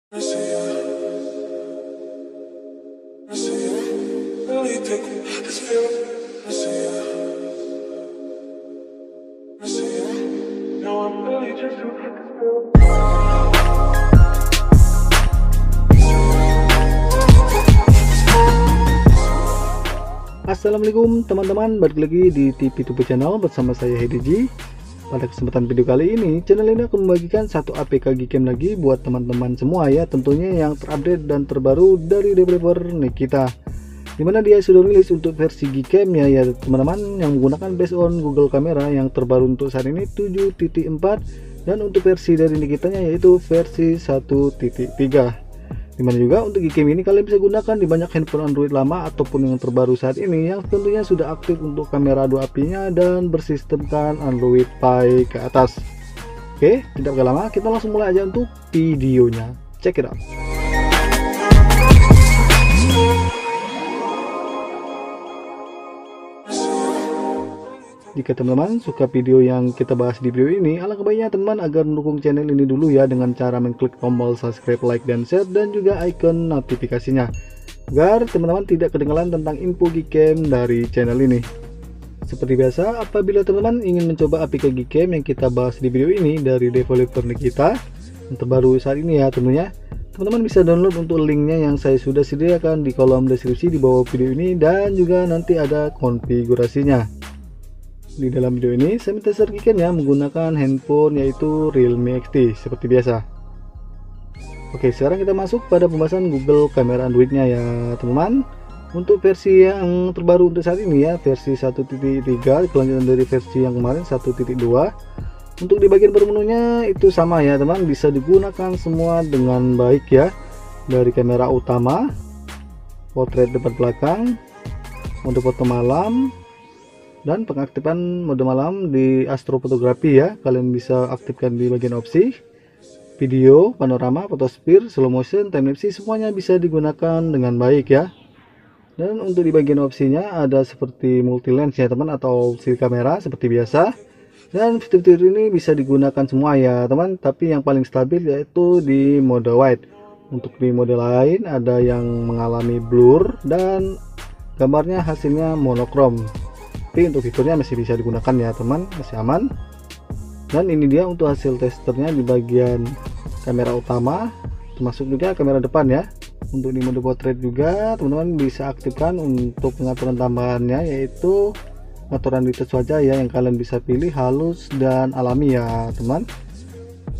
Assalamualaikum teman-teman, balik lagi di TV2 channel bersama saya HDG. Pada kesempatan video kali ini, channel ini akan membagikan satu APK Gcam lagi buat teman-teman semua ya, tentunya yang terupdate dan terbaru dari developer Nikita, dimana dia sudah rilis untuk versi Gcam ya teman-teman, yang menggunakan based on Google Camera yang terbaru untuk saat ini 7.4, dan untuk versi dari Nikitanya yaitu versi 1.3. Dimana juga untuk Gcam ini kalian bisa gunakan di banyak handphone Android lama ataupun yang terbaru saat ini yang tentunya sudah aktif untuk kamera 2 apinya dan bersistemkan Android Pie ke atas. Oke, tidak lama, kita langsung mulai aja untuk videonya. Check it out. Jika teman-teman suka video yang kita bahas di video ini, alangkah baiknya teman agar mendukung channel ini dulu ya, dengan cara mengklik tombol subscribe, like, dan share, dan juga icon notifikasinya, agar teman-teman tidak ketinggalan tentang info Gcam dari channel ini. Seperti biasa, apabila teman-teman ingin mencoba APK Gcam yang kita bahas di video ini dari developer Nikita yang terbaru saat ini ya, tentunya teman-teman bisa download untuk linknya yang saya sudah sediakan di kolom deskripsi di bawah video ini, dan juga nanti ada konfigurasinya. Di dalam video ini saya tester Gcam ya menggunakan handphone yaitu Realme XT seperti biasa. Oke, sekarang kita masuk pada pembahasan Google Camera Androidnya ya teman-teman. Untuk versi yang terbaru untuk saat ini ya, versi 1.3, kelanjutan dari versi yang kemarin 1.2. Untuk di bagian bermenunya itu sama ya teman, bisa digunakan semua dengan baik ya. Dari kamera utama, potret depan belakang, mode foto malam, dan pengaktifan mode malam di astrofotografi ya, kalian bisa aktifkan di bagian opsi. Video, panorama, fotosphere, slow motion, timelapse semuanya bisa digunakan dengan baik ya. Dan untuk di bagian opsinya ada seperti multi lens ya teman, atau opsi kamera seperti biasa. Dan fitur-fitur ini bisa digunakan semua ya teman, tapi yang paling stabil yaitu di mode wide. Untuk di mode lain ada yang mengalami blur dan gambarnya hasilnya monokrom. Tapi untuk fiturnya masih bisa digunakan ya teman, masih aman. Dan ini dia untuk hasil testernya di bagian kamera utama, termasuk juga kamera depan ya. Untuk di mode portrait juga teman-teman bisa aktifkan untuk pengaturan tambahannya, yaitu pengaturan detail wajah ya, yang kalian bisa pilih halus dan alami ya teman.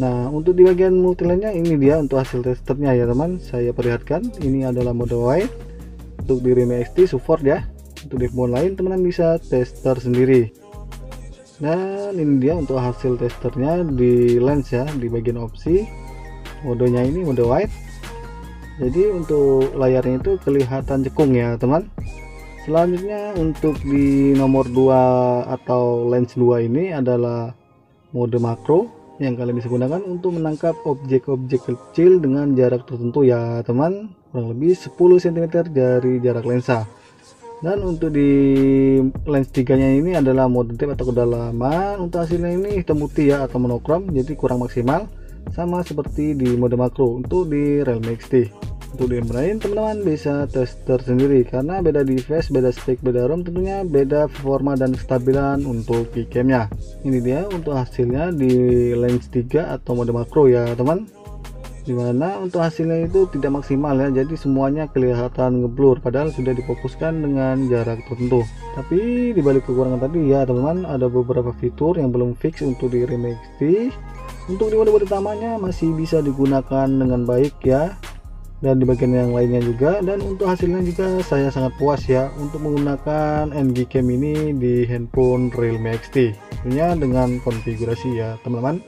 Nah, untuk di bagian multi lens-nya ini dia untuk hasil testernya ya teman, saya perlihatkan ini adalah mode wide. Untuk di Realme XT support ya. Untuk di phone lain teman-teman bisa tester sendiri. Dan ini dia untuk hasil testernya di lens ya, di bagian opsi. Modenya ini mode wide. Jadi untuk layarnya itu kelihatan cekung ya teman. Selanjutnya untuk di nomor 2 atau lens 2 ini adalah mode makro, yang kalian bisa gunakan untuk menangkap objek-objek kecil dengan jarak tertentu ya teman, kurang lebih 10 cm dari jarak lensa. Dan untuk di lens 3 nya ini adalah mode depth atau kedalaman. Untuk hasilnya ini hitam putih ya, atau monokrom, jadi kurang maksimal, sama seperti di mode makro untuk di Realme XT. Untuk di lain teman-teman bisa tester sendiri, karena beda device, beda spek, beda ROM, tentunya beda performa dan kestabilan untuk Gcam nya. Ini dia untuk hasilnya di lens 3 atau mode makro ya teman, dimana untuk hasilnya itu tidak maksimal ya, jadi semuanya kelihatan ngeblur padahal sudah difokuskan dengan jarak tertentu. Tapi dibalik kekurangan tadi ya teman-teman, ada beberapa fitur yang belum fix untuk di Realme XT. Untuk di mode utamanya masih bisa digunakan dengan baik ya, dan di bagian yang lainnya juga. Dan untuk hasilnya juga saya sangat puas ya untuk menggunakan Gcam ini di handphone Realme XT, tentunya dengan konfigurasi ya teman-teman.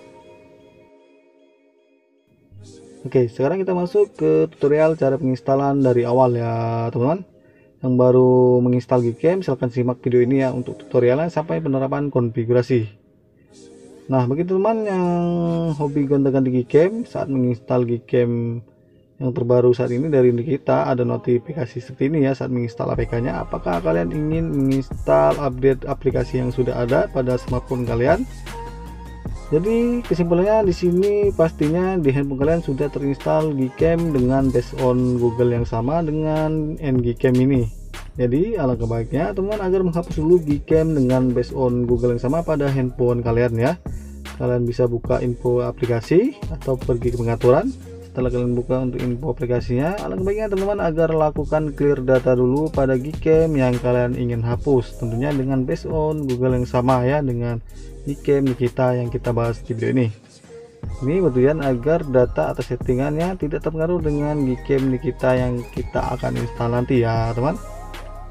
Oke, sekarang kita masuk ke tutorial cara penginstalan dari awal ya teman-teman. Yang baru menginstal Gcam silahkan simak video ini ya untuk tutorialnya sampai penerapan konfigurasi. Nah, bagi teman-teman yang hobi gonta-ganti Gcam, saat menginstal Gcam yang terbaru saat ini dari Nikita, ada notifikasi seperti ini ya saat menginstal APK-nya. Apakah kalian ingin menginstal update aplikasi yang sudah ada pada smartphone kalian? Jadi kesimpulannya di sini pastinya di handphone kalian sudah terinstall Gcam dengan based on Google yang sama dengan Ngcam ini. Jadi alangkah baiknya teman agar menghapus dulu Gcam dengan based on Google yang sama pada handphone kalian ya. Kalian bisa buka info aplikasi atau pergi ke pengaturan. Setelah kalian buka untuk info aplikasinya, alangkah baiknya teman-teman agar lakukan clear data dulu pada Gcam yang kalian ingin hapus, tentunya dengan based on Google yang sama ya dengan Gcam kita yang kita bahas di video ini. Ini bertujuan agar data atau settingannya tidak terpengaruh dengan Gcam kita yang kita akan install nanti ya teman.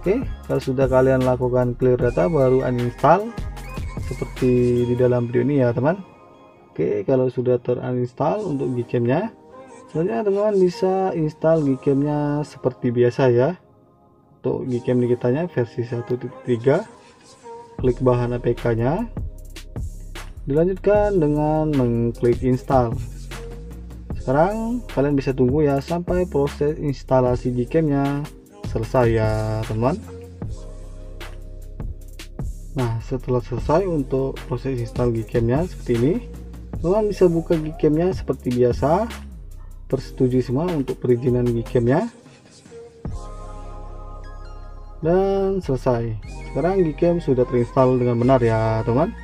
Oke, kalau sudah kalian lakukan clear data baru uninstall seperti di dalam video ini ya teman. Oke, kalau sudah terinstall untuk Gcam-nya, selanjutnya teman-teman bisa install Gcam-nya seperti biasa ya. Untuk Gcam kitanya versi 1.3, klik bahan APK-nya, dilanjutkan dengan mengklik install. Sekarang kalian bisa tunggu ya sampai proses instalasi Gcam-nya selesai ya teman. Nah, setelah selesai untuk proses install Gcam-nya seperti ini, teman bisa buka Gcam-nya seperti biasa, persetujui semua untuk perizinan Gcam-nya, dan selesai. Sekarang Gcam sudah terinstall dengan benar ya teman.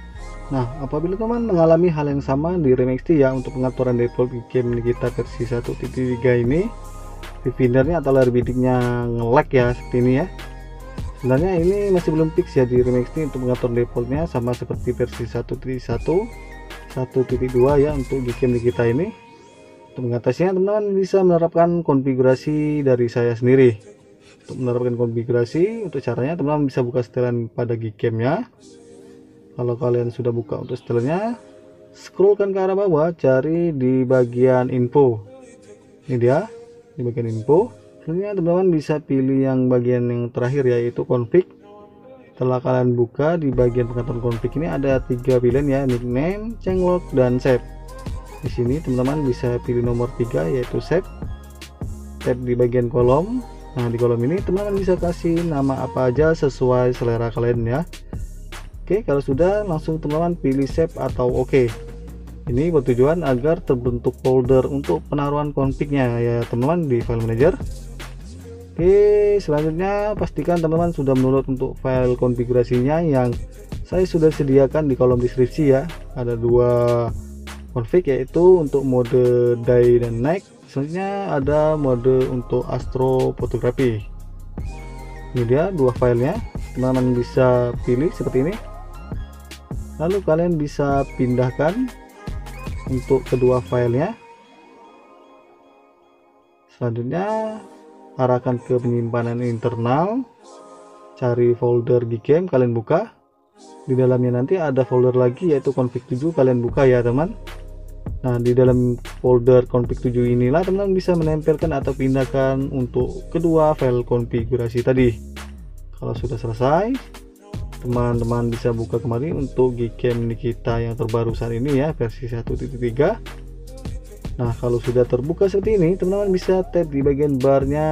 Nah, apabila teman mengalami hal yang sama di RemXT ya untuk pengaturan default Gcam kita versi 1.3 ini, Viewfindernya atau layar bidiknya nge-lag ya seperti ini ya. Sebenarnya ini masih belum fix ya di RemXT untuk mengatur defaultnya, sama seperti versi 1.1, 1.2 ya untuk Gcam kita ini. Untuk mengatasinya teman-teman bisa menerapkan konfigurasi dari saya sendiri. Untuk menerapkan konfigurasi, untuk caranya teman-teman bisa buka setelan pada Gcam-nya. Kalau kalian sudah buka untuk setelannya, scrollkan ke arah bawah, cari di bagian info. Ini dia di bagian info. Selanjutnya teman-teman bisa pilih yang bagian yang terakhir yaitu config. Setelah kalian buka di bagian pengaturan config ini ada 3 pilihan ya, nickname, changelog, dan save. Di sini teman-teman bisa pilih nomor 3 yaitu save. Tab di bagian kolom. Nah, di kolom ini teman-teman bisa kasih nama apa aja sesuai selera kalian ya. Oke, kalau sudah langsung teman-teman pilih save atau oke. Ini bertujuan agar terbentuk folder untuk penaruhan config-nya ya teman-teman di file manager. Oke, selanjutnya pastikan teman-teman sudah mendownload untuk file konfigurasinya yang saya sudah sediakan di kolom deskripsi ya. Ada 2 config yaitu untuk mode day dan night. Selanjutnya ada mode untuk astro fotografi. Ini dia 2 filenya, teman-teman bisa pilih seperti ini. Lalu kalian bisa pindahkan untuk kedua filenya. Selanjutnya arahkan ke penyimpanan internal, cari folder Gcam, kalian buka. Di dalamnya nanti ada folder lagi yaitu config 7, kalian buka ya teman. Nah, di dalam folder config 7 inilah teman-teman bisa menempelkan atau pindahkan untuk kedua file konfigurasi tadi. Kalau sudah selesai, teman-teman bisa buka kembali untuk Gcam kita yang terbaru saat ini ya, versi 1.3. Nah, kalau sudah terbuka seperti ini, teman-teman bisa tap di bagian barnya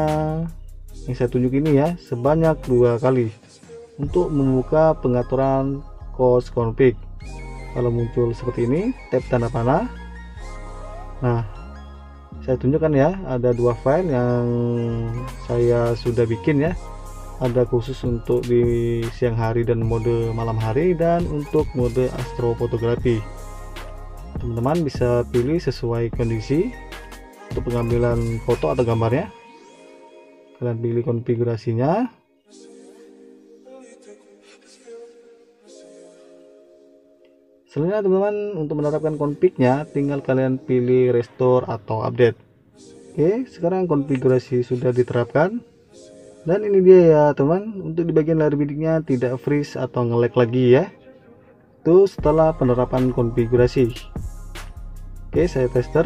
yang saya tunjuk ini ya, sebanyak 2 kali untuk membuka pengaturan course config. Kalau muncul seperti ini, tap tanda panah. Nah, saya tunjukkan ya, ada 2 file yang saya sudah bikin ya. Ada khusus untuk di siang hari dan mode malam hari, dan untuk mode astrofotografi. Teman-teman bisa pilih sesuai kondisi untuk pengambilan foto atau gambarnya. Kalian pilih konfigurasinya. Selanjutnya teman-teman untuk menerapkan config-nya tinggal kalian pilih restore atau update. Oke, sekarang konfigurasi sudah diterapkan. Dan ini dia ya teman, untuk di bagian layar bidiknya tidak freeze atau nge-lag lagi ya. Itu setelah penerapan konfigurasi. Oke, saya tester.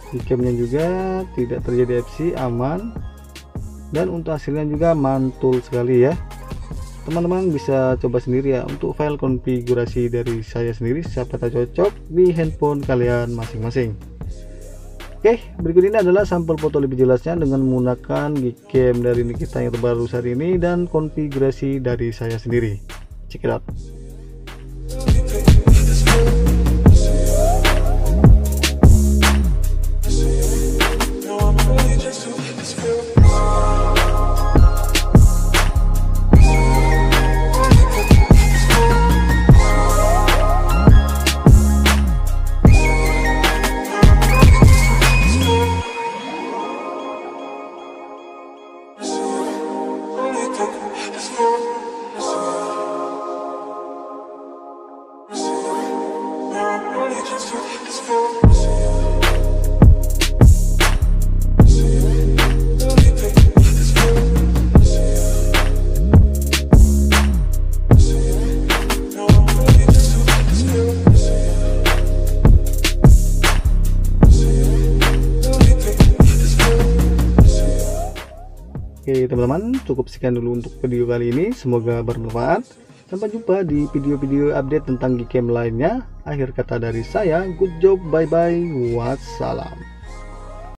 Gcam-nya juga tidak terjadi FC, aman. Dan untuk hasilnya juga mantul sekali ya. Teman-teman bisa coba sendiri ya untuk file konfigurasi dari saya sendiri, siapa tahu cocok di handphone kalian masing-masing. Oke, berikut ini adalah sampel foto lebih jelasnya dengan menggunakan Gcam dari kita yang terbaru saat ini dan konfigurasi dari saya sendiri. Check it out. Oke teman-teman, cukup sekian dulu untuk video kali ini, semoga bermanfaat. Sampai jumpa di video-video update tentang game lainnya. Akhir kata dari saya, good job, bye bye, wassalam.